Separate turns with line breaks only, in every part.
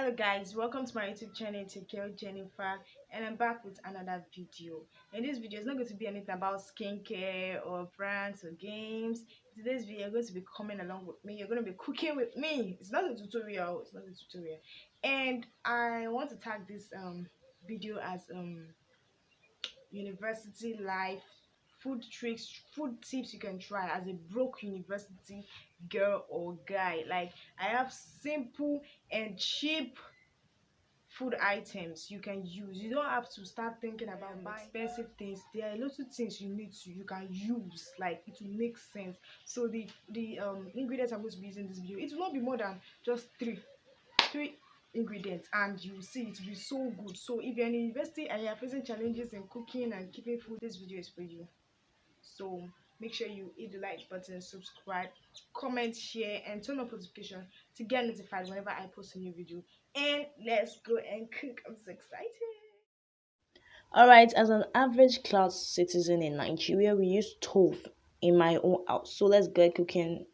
Hello guys, welcome to my YouTube channel. Take care, Jennifer, and I'm back with another video. In this video, it's not going to be anything about skincare or pranks or games. In today's video, you're going to be coming along with me. You're going to be cooking with me. It's not a tutorial. It's not a tutorial. And I want to tag this video as university life food tricks, food tips you can try as a broke university girl or guy. Like, I have simple and cheap food items you can use. You don't have to start thinking about buying expensive things. There are little things you can use, like it will make sense. So the ingredients I'm going to be using in this video, it will not be more than just three ingredients, and you will see it will be so good. So if you're in university and you're facing challenges in cooking and keeping food, this video is for you. So make sure you hit the like button, subscribe, comment, share, and turn on notification to get notified whenever I post a new video. And let's go and cook. I'm so excited.
Alright, as an average class citizen in Nigeria, we use stove in my own house. So let's get cooking.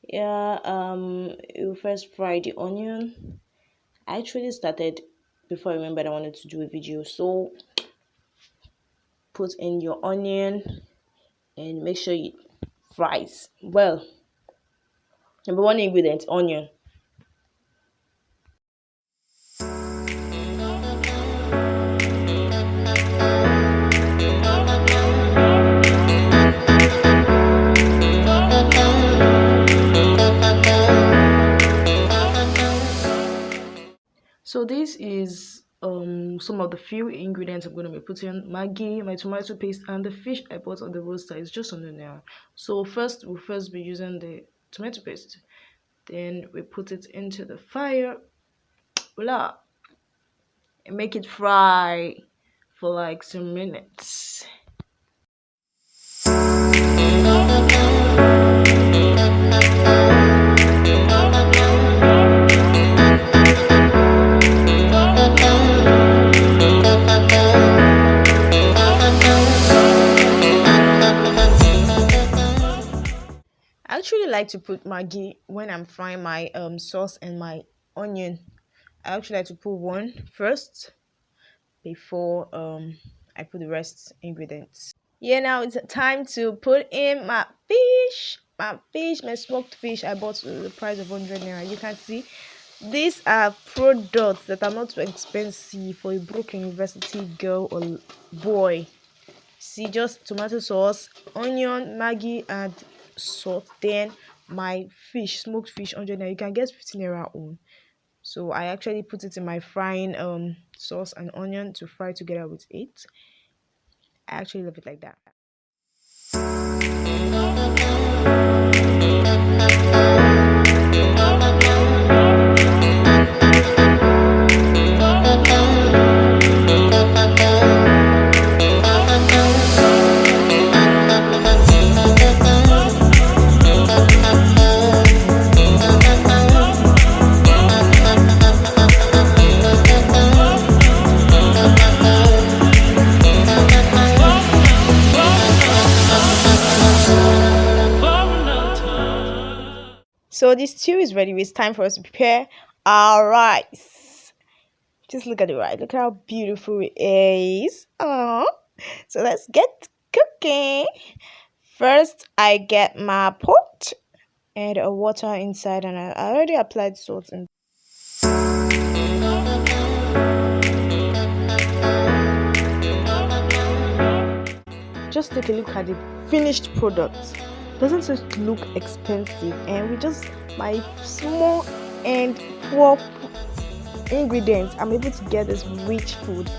You first fry the onion. I actually started before I remembered I wanted to do a video. So put in your onion and make sure it fries well. Number one ingredient, onion. So this is some of the few ingredients I'm going to be putting: Maggi, my tomato paste, and the fish I bought on the roadside is just on the nail. So we'll first be using the tomato paste. Then we put it into the fire. Voila! And make it fry for like some minutes. I actually like to put Maggi when I'm frying my sauce and my onion. I actually like to put one first before I put the rest ingredients. Yeah, now it's time to put in my fish. My smoked fish I bought at the price of 100 naira. You can see these are products that are not too expensive for a broke university girl or boy. See, just tomato sauce, onion, Maggi, and salt. Then my fish, smoked fish, 100 naira. You can get 15 naira on. So I actually put it in my frying sauce and onion to fry together with it. I actually love it like that. So this stew is ready. It's time for us to prepare our rice. Just look at the rice. Look at how beautiful it is. Oh, so let's get cooking. First, I get my pot and water inside, and I already applied salt in. Just take a look at the finished product. Doesn't just look expensive, and we just my small and poor ingredients, I'm able to get this rich food.